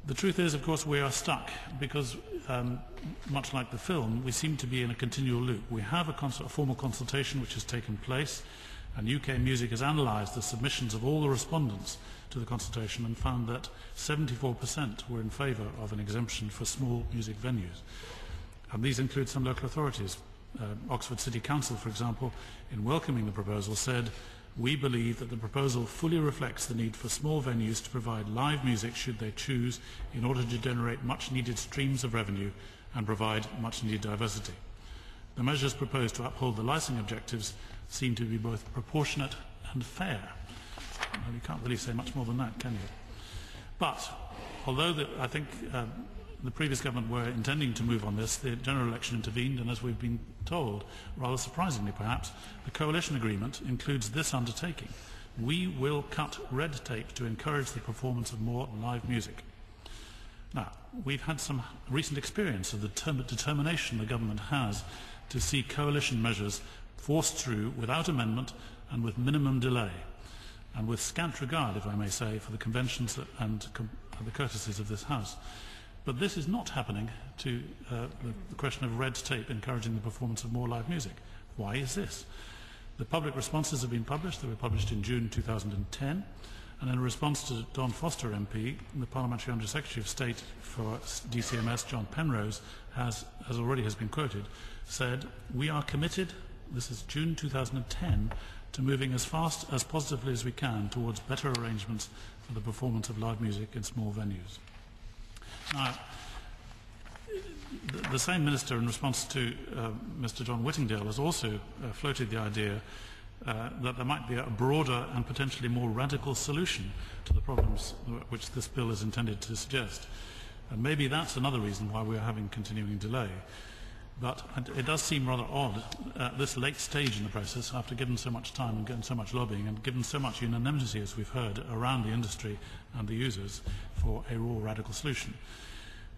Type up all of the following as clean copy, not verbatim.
The truth is, of course, we are stuck because, much like the film, we seem to be in a continual loop. We have a formal consultation which has taken place, and UK Music has analysed the submissions of all the respondents to the consultation and found that 74% were in favour of an exemption for small music venues. And these include some local authorities. Oxford City Council, for example, in welcoming the proposal said, "We believe that the proposal fully reflects the need for small venues to provide live music should they choose in order to generate much needed streams of revenue and provide much needed diversity. The measures proposed to uphold the licensing objectives seem to be both proportionate and fair." Well, you can't really say much more than that, can you? But although I think the previous government were intending to move on this, the general election intervened, and as we've been told, rather surprisingly perhaps, the coalition agreement includes this undertaking: we will cut red tape to encourage the performance of more live music. Now, we've had some recent experience of the determination the government has to see coalition measures forced through without amendment and with minimum delay, and with scant regard, if I may say, for the conventions and the courtesies of this House. But this is not happening to the question of red tape encouraging the performance of more live music. Why is this? The public responses have been published. They were published in June 2010. And in response to Don Foster MP, the Parliamentary Under Secretary of State for DCMS, John Penrose, as already has been quoted, said, "We are committed," this is June 2010, "to moving as fast as positively as we can towards better arrangements for the performance of live music in small venues." Now, the same minister, in response to Mr. John Whittingdale, has also floated the idea that there might be a broader and potentially more radical solution to the problems which this bill is intended to suggest. And maybe that's another reason why we are having continuing delay. But it does seem rather odd at this late stage in the process, after given so much time and given so much lobbying and given so much unanimity, as we've heard, around the industry and the users, for a raw radical solution.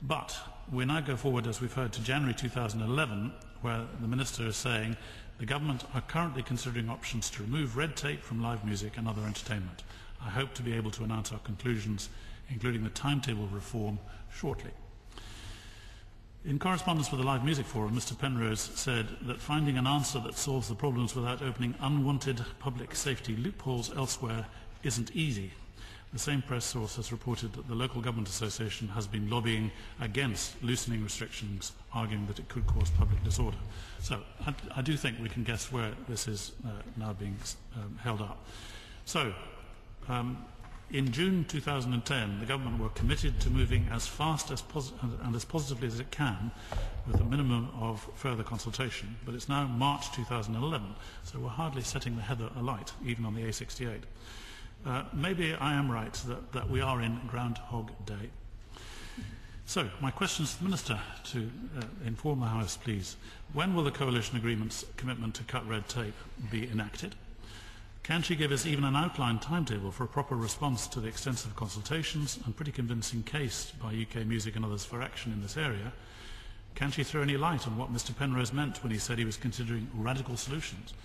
But we now go forward, as we've heard, to January 2011, where the Minister is saying the government are currently considering options to remove red tape from live music and other entertainment. I hope to be able to announce our conclusions, including the timetable reform, shortly. In correspondence with the Live Music Forum, Mr. Penrose said that finding an answer that solves the problems without opening unwanted public safety loopholes elsewhere isn't easy. The same press source has reported that the Local Government Association has been lobbying against loosening restrictions, arguing that it could cause public disorder. So I do think we can guess where this is now being held up. So, in June 2010, the government were committed to moving as fast and as positively as it can, with a minimum of further consultation. But it's now March 2011, so we're hardly setting the heather alight, even on the A68. Maybe I am right that we are in Groundhog Day. So, my question to the Minister to inform the House, please. When will the coalition agreement's commitment to cut red tape be enacted? Can she give us even an outline timetable for a proper response to the extensive consultations and pretty convincing case by UK Music and others for action in this area? Can she throw any light on what Mr. Penrose meant when he said he was considering radical solutions?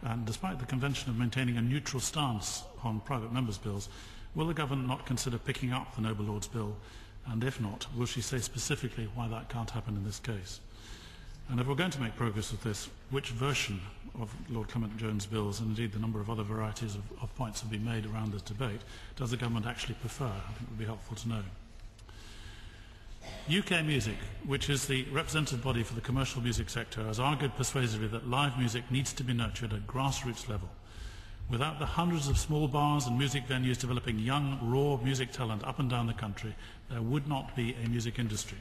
And despite the convention of maintaining a neutral stance on private members' bills, will the government not consider picking up the Noble Lord's bill? And if not, will she say specifically why that can't happen in this case? And if we're going to make progress with this, which version of Lord Clement Jones' bills, and indeed the number of other varieties of points have been made around this debate, does the government actually prefer? I think it would be helpful to know. UK Music, which is the representative body for the commercial music sector, has argued persuasively that live music needs to be nurtured at grassroots level. Without the hundreds of small bars and music venues developing young, raw music talent up and down the country, there would not be a music industry.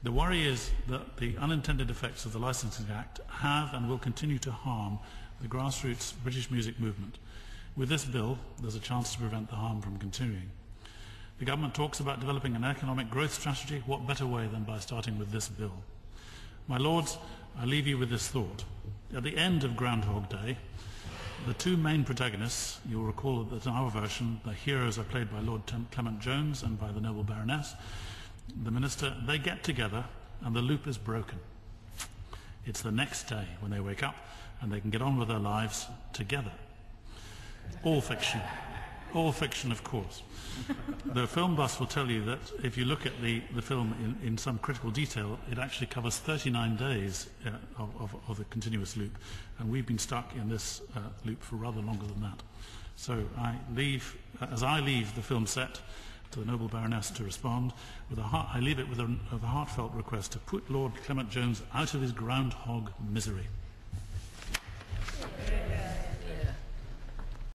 The worry is that the unintended effects of the Licensing Act have and will continue to harm the grassroots British music movement. With this bill, there's a chance to prevent the harm from continuing. The government talks about developing an economic growth strategy. What better way than by starting with this bill? My Lords, I leave you with this thought. At the end of Groundhog Day, the two main protagonists, you'll recall that in our version, the heroes are played by Lord Clement Jones and by the noble Baroness. The Minister, they get together and the loop is broken. It's the next day when they wake up and they can get on with their lives together. All fiction. All fiction, of course. The film buffs will tell you that if you look at the film in some critical detail, it actually covers 39 days of a continuous loop, and we've been stuck in this loop for rather longer than that. So as I leave the film set to the noble Baroness to respond, I leave it with a heartfelt request to put Lord Clement Jones out of his groundhog misery.